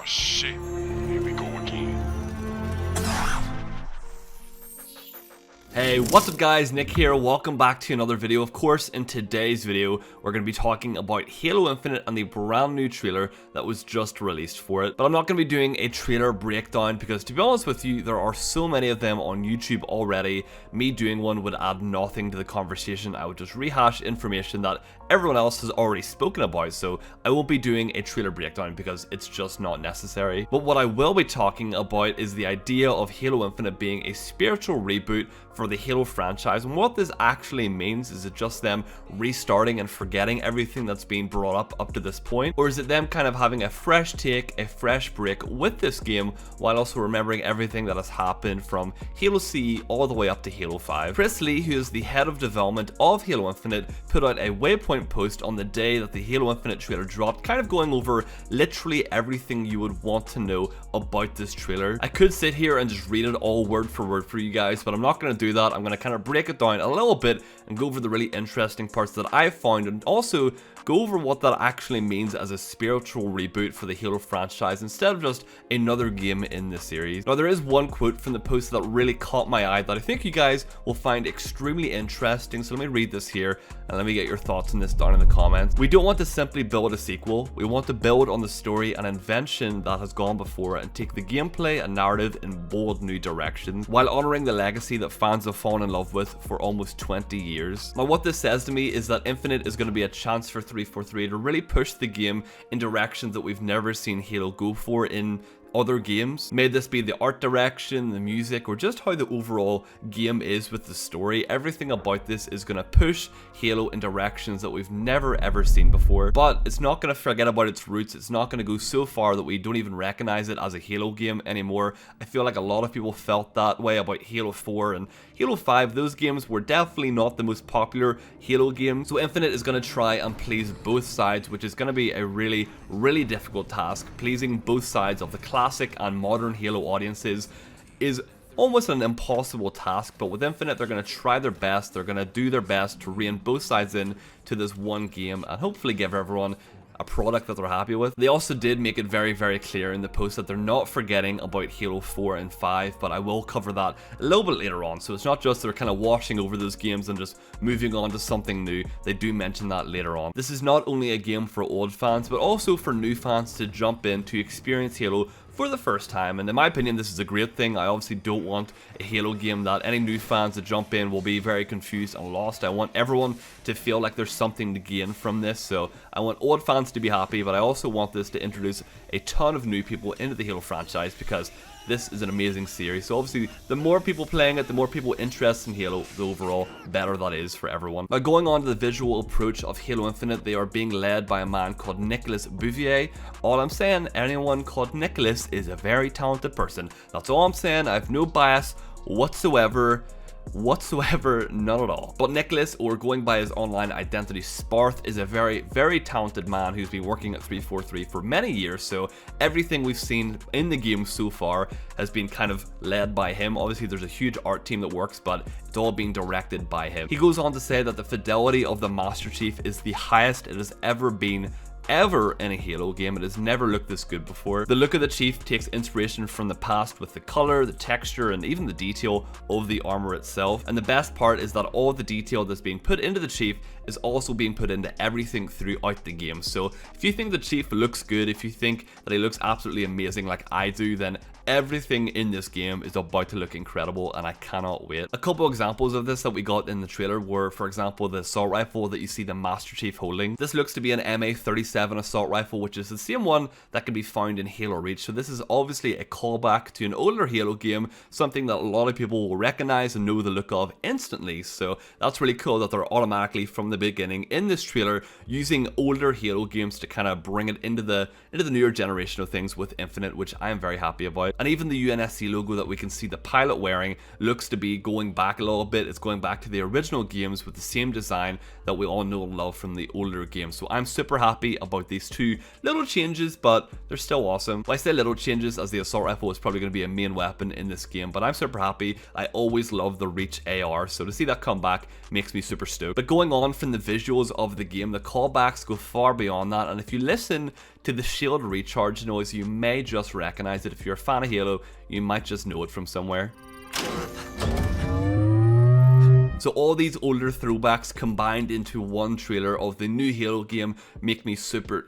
shit, here we go again. Hey, what's up guys, Nick here, welcome back to another video. Of course, in today's video, we're going to be talking about Halo Infinite and the brand new trailer that was just released for it. But I'm not going to be doing a trailer breakdown because, to be honest with you, there are so many of them on YouTube already. Me doing one would add nothing to the conversation. I would just rehash information that everyone else has already spoken about, so I won't be doing a trailer breakdown because it's just not necessary. But what I will be talking about is the idea of Halo Infinite being a spiritual reboot for the Halo franchise, and what this actually means. Is it just them restarting and forgetting everything that's been brought up to this point, or is it them kind of having a fresh take, a fresh break with this game while also remembering everything that has happened from Halo CE all the way up to Halo 5? Chris Lee, who is the head of development of Halo Infinite, put out a waypoint post on the day that the Halo Infinite trailer dropped, kind of going over literally everything you would want to know about this trailer. I could sit here and just read it all word for word for you guys, but I'm not going to do that. I'm going to kind of break it down a little bit and go over the really interesting parts that I found, and also go over what that actually means as a spiritual reboot for the Halo franchise instead of just another game in the series. Now, there is one quote from the post that really caught my eye that I think you guys will find extremely interesting, so let me read this here and let me get your thoughts on this down in the comments. "We don't want to simply build a sequel, we want to build on the story and invention that has gone before and take the gameplay and narrative in bold new directions, while honouring the legacy that fans have fallen in love with for almost 20 years. Now, what this says to me is that Infinite is going to be a chance for 343 to really push the game in directions that we've never seen Halo go for in other games. May this be the art direction, the music, or just how the overall game is with the story. Everything about this is going to push Halo in directions that we've never ever seen before, but it's not going to forget about its roots. It's not going to go so far that we don't even recognize it as a Halo game anymore. I feel like a lot of people felt that way about Halo 4 and Halo 5. Those games were definitely not the most popular Halo games, so Infinite is going to try and please both sides, which is going to be a really difficult task. Pleasing both sides of the classic and modern Halo audiences is almost an impossible task, but with Infinite they're going to try their best. They're going to do their best to rein both sides in to this one game and hopefully give everyone a product that they're happy with. They also did make it very clear in the post that they're not forgetting about Halo 4 and 5, but I will cover that a little bit later on. So it's not just they're kind of washing over those games and just moving on to something new. They do mention that later on. This is not only a game for old fans, but also for new fans to jump in to experience Halo for the first time, and in my opinion this is a great thing. I obviously don't want a Halo game that any new fans that jump in will be very confused and lost. I want everyone to feel like there's something to gain from this, so I want old fans to be happy, but I also want this to introduce a ton of new people into the Halo franchise because this is an amazing series. So obviously the more people playing it, the more people interested in Halo, the overall better that is for everyone. Now, going on to the visual approach of Halo Infinite, they are being led by a man called Nicolas Bouvier. All I'm saying, anyone called Nicolas is a very talented person. That's all I'm saying. I have no bias whatsoever, none at all. But Nicholas, or going by his online identity Sparth, is a very talented man who's been working at 343 for many years, so everything we've seen in the game so far has been kind of led by him. Obviously there's a huge art team that works, but it's all being directed by him. He goes on to say that the fidelity of the Master Chief is the highest it has ever been in a Halo game. It has never looked this good before. The look of the Chief takes inspiration from the past with the color, the texture, and even the detail of the armor itself. And the best part is that all the detail that's being put into the Chief is also being put into everything throughout the game. So if you think the Chief looks good, if you think that he looks absolutely amazing like I do, then everything in this game is about to look incredible, and I cannot wait. A couple examples of this that we got in the trailer were, for example, the assault rifle that you see the Master Chief holding. This looks to be an MA-37 assault rifle, which is the same one that can be found in Halo Reach. So this is obviously a callback to an older Halo game, something that a lot of people will recognize and know the look of instantly. So that's really cool that they're automatically from the beginning in this trailer using older Halo games to kind of bring it into the newer generation of things with Infinite, which I am very happy about. And even the UNSC logo that we can see the pilot wearing looks to be going back a little bit. It's going back to the original games with the same design that we all know and love from the older games. So I'm super happy about these two little changes, but they're still awesome. Well, I say little changes as the assault rifle is probably going to be a main weapon in this game, but I'm super happy. I always love the Reach AR, so to see that come back makes me super stoked. But going on from the visuals of the game, the callbacks go far beyond that, and if you listen to the shield recharge noise. You may just recognize it. If you're a fan of Halo, you might just know it from somewhere. So all these older throwbacks combined into one trailer of the new Halo game make me super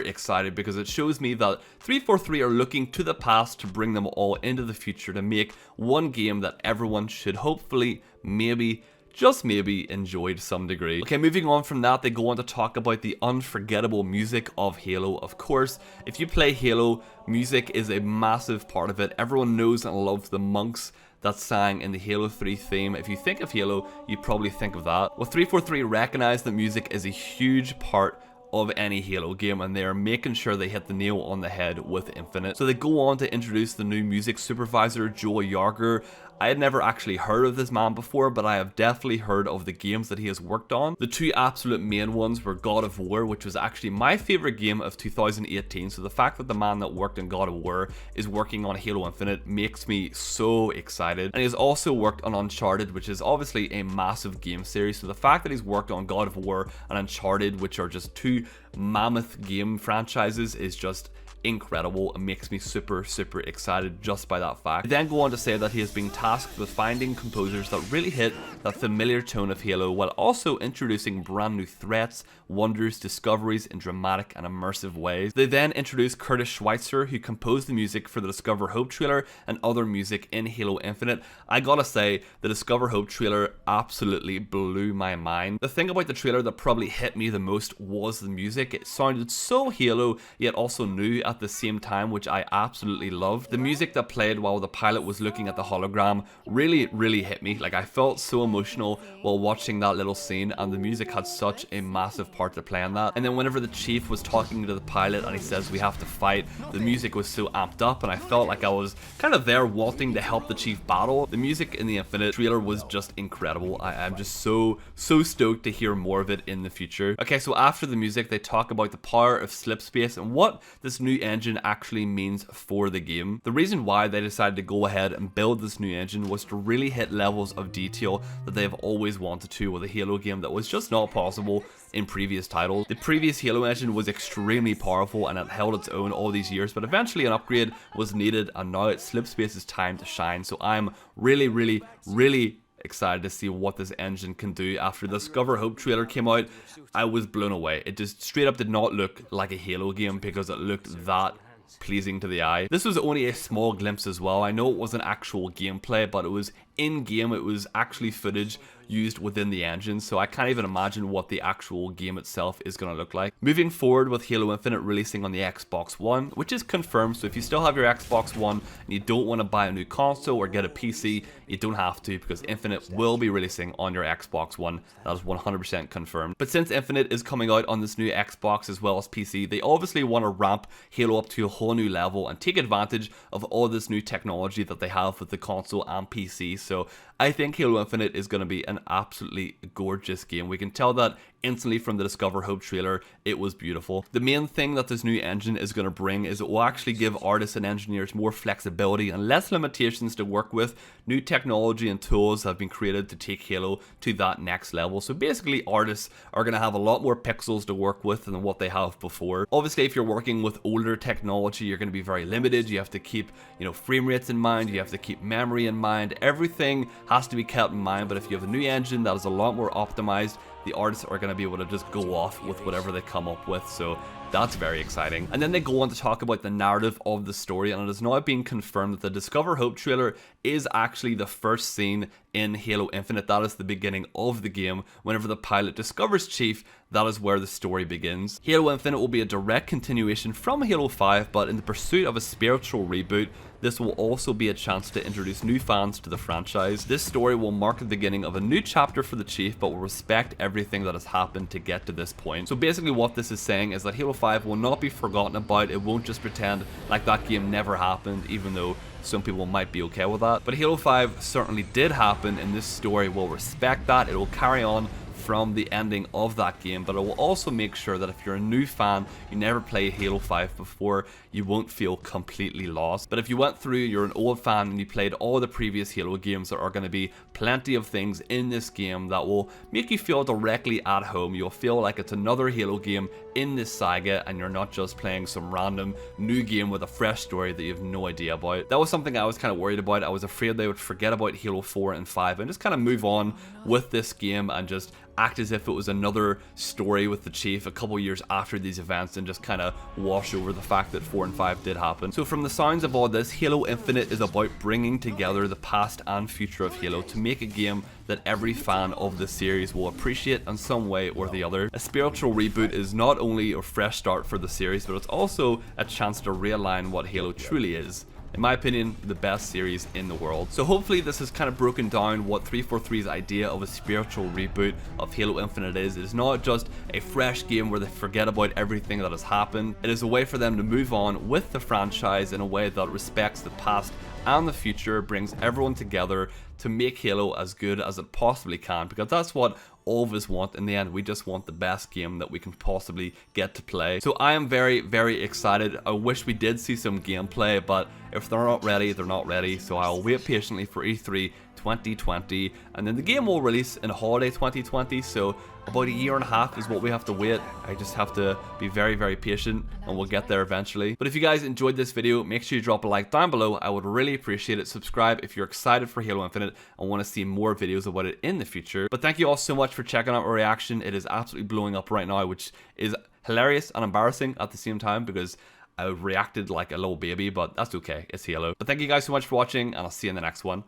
excited, because it shows me that 343 are looking to the past to bring them all into the future to make one game that everyone should hopefully, maybe, just maybe, enjoy to some degree. Okay, moving on from that, they go on to talk about the unforgettable music of Halo. Of course, if you play Halo, music is a massive part of it. Everyone knows and loves the monks that sang in the Halo 3 theme. If you think of Halo, you probably think of that. Well, 343 recognize that music is a huge part of any Halo game, and they are making sure they hit the nail on the head with Infinite. So they go on to introduce the new music supervisor, Joel Yarger. I had never actually heard of this man before, but I have definitely heard of the games that he has worked on. The two absolute main ones were God of War, which was actually my favorite game of 2018. So the fact that the man that worked on God of War is working on Halo Infinite makes me so excited. And he has also worked on Uncharted, which is obviously a massive game series. So the fact that he's worked on God of War and Uncharted, which are just two mammoth game franchises, is just incredible and makes me super excited just by that fact. They then go on to say that he has been tasked with finding composers that really hit that familiar tone of Halo, while also introducing brand new threats, wonders, discoveries in dramatic and immersive ways. They then introduced Curtis Schweitzer, who composed the music for the Discover Hope trailer and other music in Halo Infinite. I gotta say, the Discover Hope trailer absolutely blew my mind. The thing about the trailer that probably hit me the most was the music. It sounded so Halo, yet also new at the same time, which I absolutely loved. The music that played while the pilot was looking at the hologram really hit me. Like, I felt so emotional while watching that little scene, and the music had such a massive part to play in that. And then whenever the chief was talking to the pilot and he says we have to fight, the music was so amped up, and I felt like I was kind of there wanting to help the chief battle. The music in the Infinite trailer was just incredible. I'm just so stoked to hear more of it in the future. Okay, so after the music, they talk about the power of slipspace and what this new engine actually means for the game. The reason why they decided to go ahead and build this new engine was to really hit levels of detail that they've always wanted to with a Halo game that was just not possible in previous titles. The previous Halo engine was extremely powerful and it held its own all these years, but eventually an upgrade was needed, and now it's Slipspace's time to shine. So I'm really excited to see what this engine can do. After the Discover Hope trailer came out, I was blown away. It just straight up did not look like a Halo game because it looked that pleasing to the eye. This was only a small glimpse as well. I know it wasn't actual gameplay, but it was in-game. It was actually footage used within the engine, so I can't even imagine what the actual game itself is going to look like. Moving forward with Halo Infinite releasing on the Xbox One, which is confirmed, so if you still have your Xbox One and you don't want to buy a new console or get a PC, you don't have to, because Infinite will be releasing on your Xbox One. That is 100% confirmed. But since Infinite is coming out on this new Xbox as well as PC, they obviously want to ramp Halo up to a whole new level and take advantage of all this new technology that they have with the console and PC. So I think Halo Infinite is going to be an absolutely gorgeous game. We can tell that instantly from the Discover Hope trailer. It was beautiful. The main thing that this new engine is going to bring is it will actually give artists and engineers more flexibility and less limitations to work with. New technology and tools have been created to take Halo to that next level. So basically artists are going to have a lot more pixels to work with than what they have before. Obviously, if you're working with older technology, you're going to be very limited. You have to keep, frame rates in mind. You have to keep memory in mind. Everything has to be kept in mind. But if you have a new engine that is a lot more optimized, the artists are going to be able to just go off with whatever they come up with. So that's very exciting. And then they go on to talk about the narrative of the story, and it has now been confirmed that the Discover Hope trailer is actually the first scene in Halo Infinite. That is the beginning of the game. Whenever the pilot discovers Chief, that is where the story begins. Halo Infinite will be a direct continuation from Halo 5, but in the pursuit of a spiritual reboot, this will also be a chance to introduce new fans to the franchise. This story will mark the beginning of a new chapter for the Chief, but will respect everything that has happened to get to this point. So basically what this is saying is that Halo 5 will not be forgotten about. It won't just pretend like that game never happened, even though some people might be okay with that. But Halo 5 certainly did happen, and this story will respect that. It will carry on from the ending of that game, but it will also make sure that if you're a new fan, you never play Halo 5 before, you won't feel completely lost. But if you went through, you're an old fan and you played all the previous Halo games, there are going to be plenty of things in this game that will make you feel directly at home. You'll feel like it's another Halo game in this saga and you're not just playing some random new game with a fresh story that you have no idea about. That was something I was kind of worried about. I was afraid they would forget about Halo 4 and 5 and just kind of move on with this game and just act as if it was another story with the Chief a couple years after these events and just kind of wash over the fact that 4 and 5 did happen. So from the sounds of all this, Halo Infinite is about bringing together the past and future of Halo to make a game that every fan of the series will appreciate in some way or the other. A spiritual reboot is not only a fresh start for the series, but it's also a chance to realign what Halo truly is. In my opinion, the best series in the world. So hopefully this has kind of broken down what 343's idea of a spiritual reboot of Halo Infinite is. It is not just a fresh game where they forget about everything that has happened. It is a way for them to move on with the franchise in a way that respects the past and the future, brings everyone together to make Halo as good as it possibly can, because that's what all of us want in the end. We just want the best game that we can possibly get to play. So I am very, very excited. I wish we did see some gameplay, but if they're not ready, they're not ready. So I'll wait patiently for E3 2020, and then the game will release in holiday 2020, so about a year and a half is what we have to wait. I just have to be very, very patient and we'll get there eventually. But if you guys enjoyed this video, make sure you drop a like down below. I would really appreciate it. Subscribe if you're excited for Halo Infinite and want to see more videos about it in the future. But thank you all so much for checking out my reaction. It is absolutely blowing up right now, which is hilarious and embarrassing at the same time because I reacted like a little baby, but that's okay. It's Halo. But thank you guys so much for watching, and I'll see you in the next one.